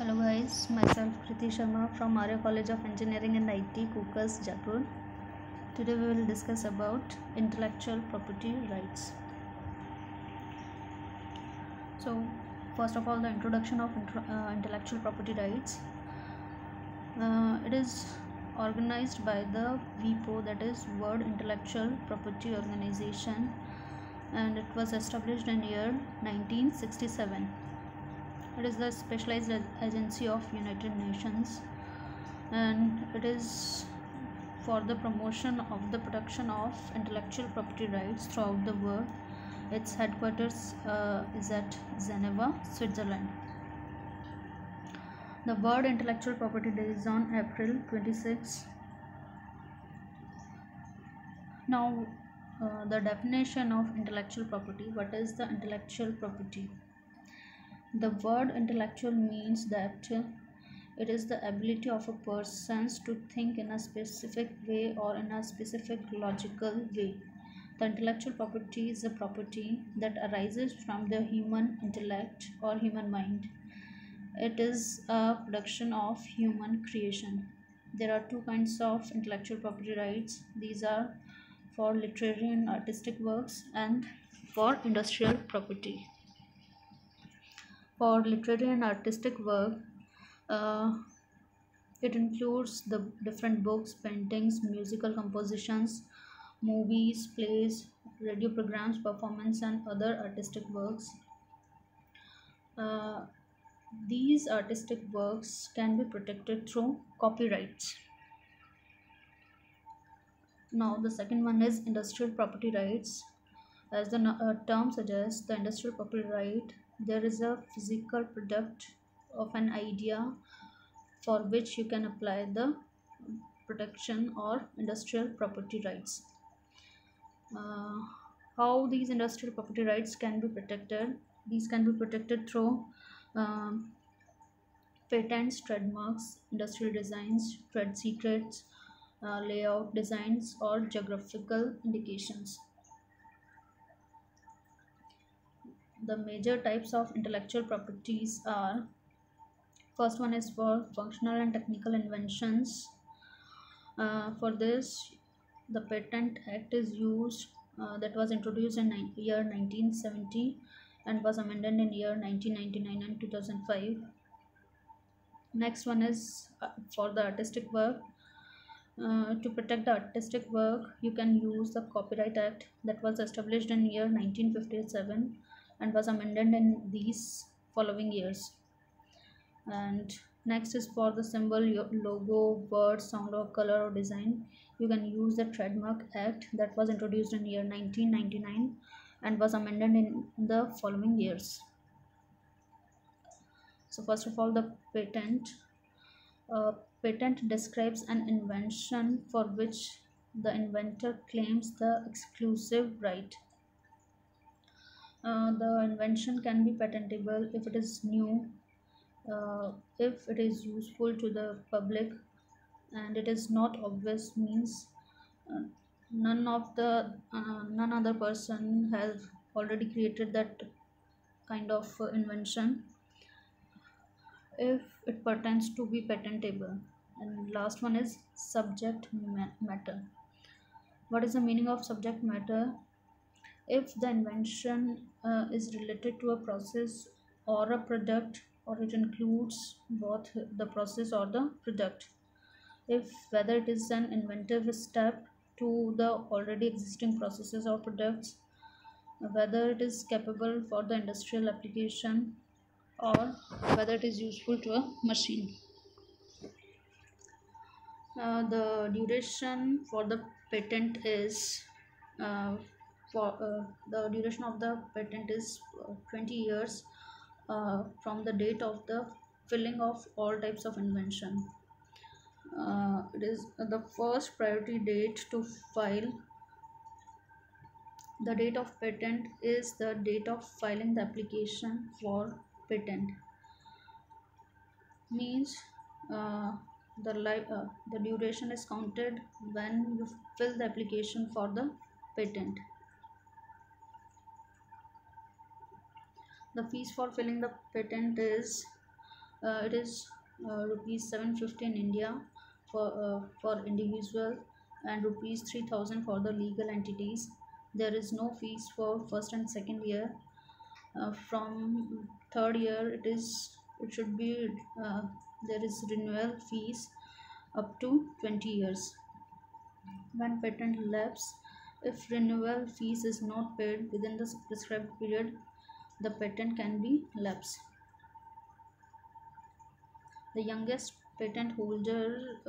Hello guys, myself Kriti Sharma from Arya College of Engineering and IT, Kukas, Jaipur. Today we will discuss about intellectual property rights. So, first of all, the introduction of intellectual property rights. It is organized by the WIPO, that is World Intellectual Property Organization, and it was established in year 1967. It is the specialized agency of United Nations, and it is for the promotion of the protection of intellectual property rights throughout the world. Its headquarters is at Geneva, Switzerland. The World Intellectual Property Day is on April 26. Now, the definition of intellectual property. What is the intellectual property? The word intellectual means that it is the ability of a person to think in a specific way or in a specific logical way. The intellectual property is a property that arises from the human intellect or human mind. It is a production of human creation. There are two kinds of intellectual property rights. These are for literary and artistic works and for industrial property. For literary and artistic work, it includes the different books, paintings, musical compositions, movies, plays, radio programs, performance, and other artistic works. These artistic works can be protected through copyrights. Now, the second one is industrial property rights. As the term suggests, the industrial property right, there is a physical product of an idea for which you can apply the protection or industrial property rights. How these industrial property rights can be protected? These can be protected through patents, trademarks, industrial designs, trade secrets, layout designs, or geographical indications. The major types of intellectual properties are: first one is for functional and technical inventions. For this, the Patent Act is used, that was introduced in year 1970 and was amended in year 1999 and 2005. Next one is for the artistic work. To protect the artistic work, you can use the Copyright Act that was established in year 1957 and was amended in these following years. And next is for the symbol, logo, word, sound, or color or design. You can use the Trademark Act that was introduced in year 1999 and was amended in the following years. So first of all, the patent. Patent describes an invention for which the inventor claims the exclusive right. The invention can be patentable if it is new, if it is useful to the public, and it is not obvious, means none other person has already created that kind of invention, if it pertains to be patentable. And last one is subject matter. What is the meaning of subject matter? If the invention is related to a process or a product, or it includes both the process or the product. If whether it is an inventive step to the already existing processes or products, whether it is capable for the industrial application, or whether it is useful to a machine. The duration for the patent is the duration of the patent is 20 years from the date of the filing of all types of invention. It is the first priority date to file. The date of patent is the date of filing the application for patent. Means the duration is counted when you fill the application for the patent. The fees for filling the patent is It is rupees 750 in India for individual, and rupees 3000 for the legal entities. There is no fees for first and second year. From third year, it should be uh, there is renewal fees up to 20 years. When patent lapse, if renewal fees is not paid within the prescribed period, the patent can be lapsed. The youngest patent holder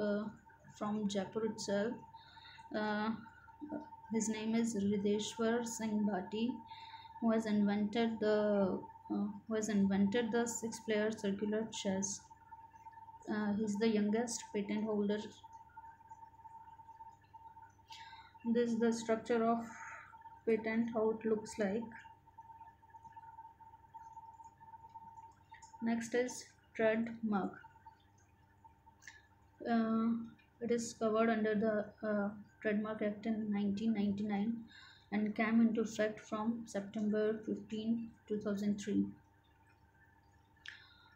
from Jaipur itself, uh, his name is Rideshwar Singh Bhati, who has invented the six-player circular chess. He's the youngest patent holder. This is the structure of patent, how it looks like. Next is trademark. Uh, it is covered under the Trademark Act in 1999 and came into effect from September 15, 2003.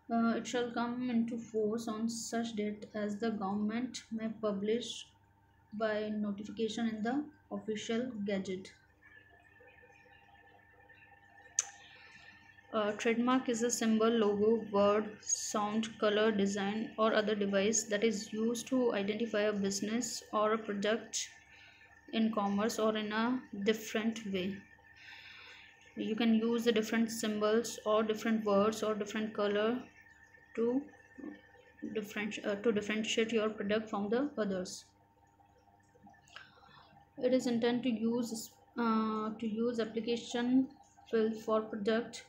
It shall come into force on such date as the government may publish by notification in the official gazette. Trademark is a symbol, logo, word, sound, color, design, or other device that is used to identify a business or a product in commerce or in a different way. You can use the different symbols or different words or different color to differentiate your product from the others. It is intended to use application fill for product.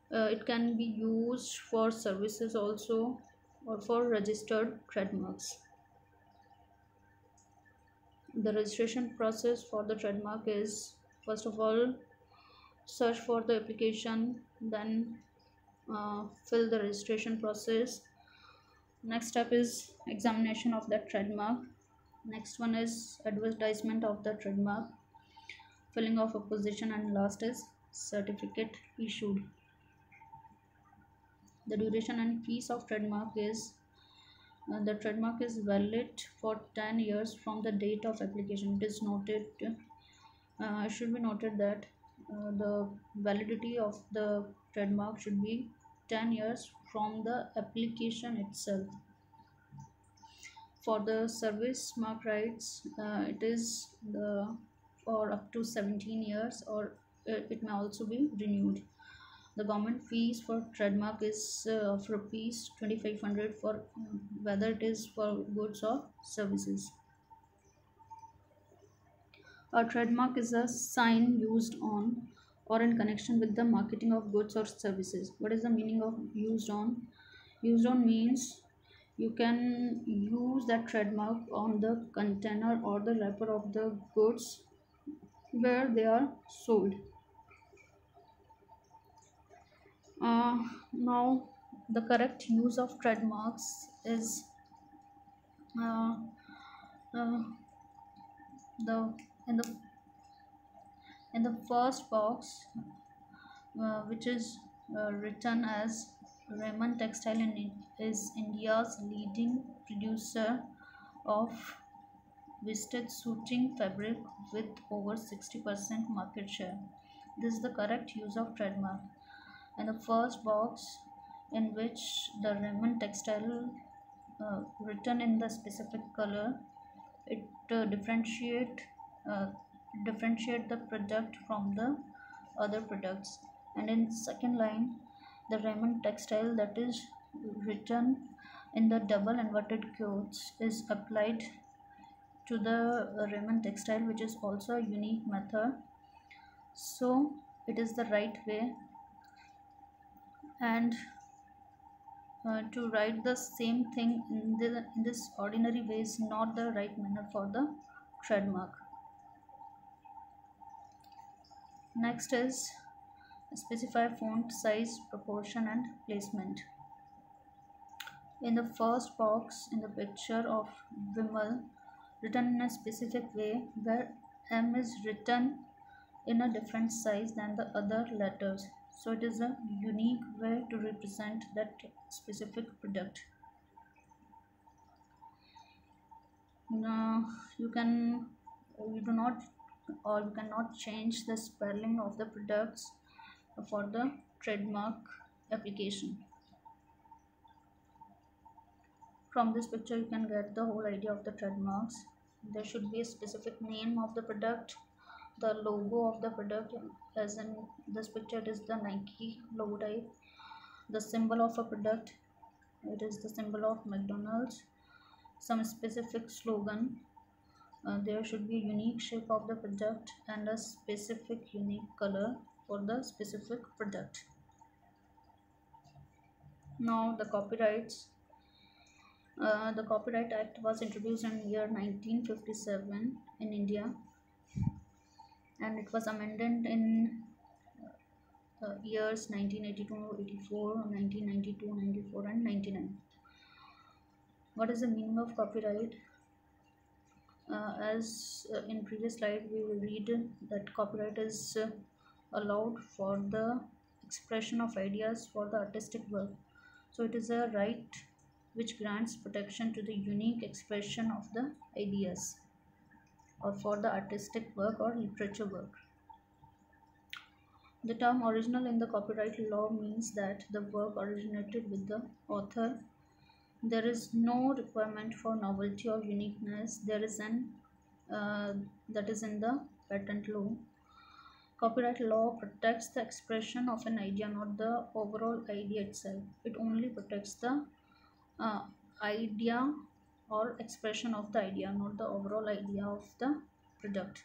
It can be used for services also, or for registered trademarks. The registration process for the trademark is, first of all, search for the application, then fill the registration process. Next step is examination of that trademark. Next one is advertisement of the trademark, filling of opposition, and last is certificate issued. The duration and fees of trademark is the trademark is valid for 10 years from the date of application. It is noted, it should be noted that the validity of the trademark should be 10 years from the application itself. For the service mark rights, it is for up to 17 years, or it may also be renewed. The government fees for trademark is of rupees 2500 for whether it is for goods or services. A trademark is a sign used on or in connection with the marketing of goods or services. What is the meaning of used on? Used on means you can use that trademark on the container or the wrapper of the goods where they are sold. Now, the correct use of trademarks is uh, uh, the in the first box, which is written as Raymond Textile is India's leading producer of worsted suiting fabric with over 60% market share. This is the correct use of trademark. And the first box, in which the Raymond Textile written in the specific color, it uh, differentiate the product from the other products. And in second line, the Raymond Textile that is written in the double inverted quotes is applied to the Raymond Textile, which is also a unique method. So it is the right way, and to write the same thing in this ordinary way is not the right manner for the trademark. Next is specify font size, proportion, and placement. In the first box, in the picture of Vimal, written in a specific way, where M is written in a different size than the other letters. So it is a unique way to represent that specific product. Now you do not, or you cannot change the spelling of the products for the trademark application. From this picture you can get the whole idea of the trademarks. There should be a specific name of the product, the logo of the product, as in this picture it is the Nike logo type, the symbol of a product, it is the symbol of McDonald's, some specific slogan. There should be a unique shape of the product and a specific unique color for the specific product. Now the copyrights. The Copyright Act was introduced in year 1957 in India, and it was amended in years 1982, 84, 1992, 94 and 99. What is the meaning of copyright? As in previous slide we will read that copyright is allowed for the expression of ideas for the artistic work. So it is a right which grants protection to the unique expression of the ideas or for the artistic work or literature work. The term original in the copyright law means that the work originated with the author. There is no requirement for novelty or uniqueness. There is an that is in the patent law. Copyright law protects the expression of an idea, not the overall idea itself. It only protects the idea or expression of the idea, not the overall idea of the product.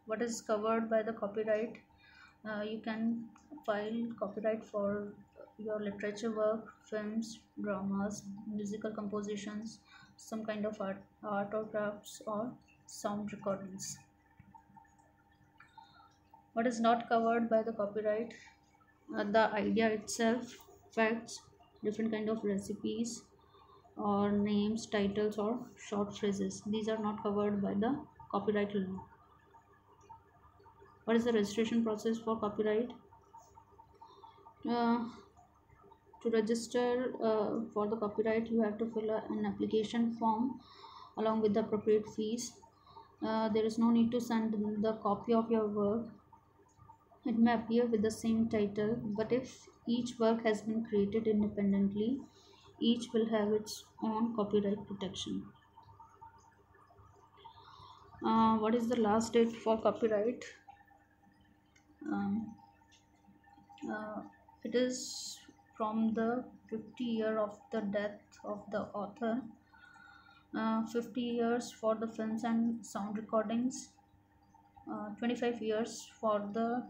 What is covered by the copyright? You can file copyright for your literature work, films, dramas, musical compositions, some kind of art or crafts, or sound recordings. What is not covered by the copyright? The idea itself, facts, different kind of recipes or names, titles or short phrases. These are not covered by the copyright law. What is the registration process for copyright? To register for the copyright, you have to fill an application form along with the appropriate fees. There is no need to send the copy of your work. It may appear with the same title, but if each work has been created independently, each will have its own copyright protection. What is the last date for copyright? It is from the 50 year of the death of the author, 50 years for the films and sound recordings, 25 years for the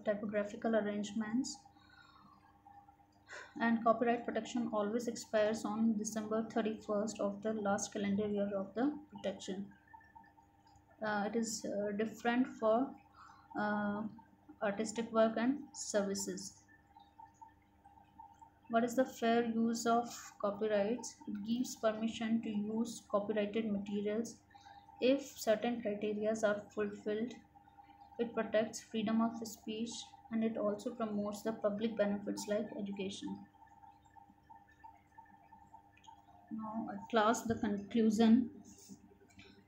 typographical arrangements, and copyright protection always expires on December 31st of the last calendar year of the protection. It is different for artistic work and services. What is the fair use of copyrights? It gives permission to use copyrighted materials if certain criteria are fulfilled. It protects freedom of speech, and it also promotes the public benefits like education. Now at last, the conclusion.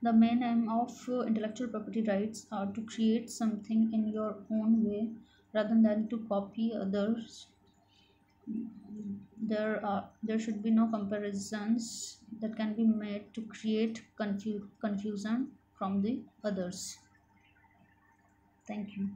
The main aim of intellectual property rights are to create something in your own way rather than to copy others. There should be no comparisons that can be made to create confusion from the others. Thank you.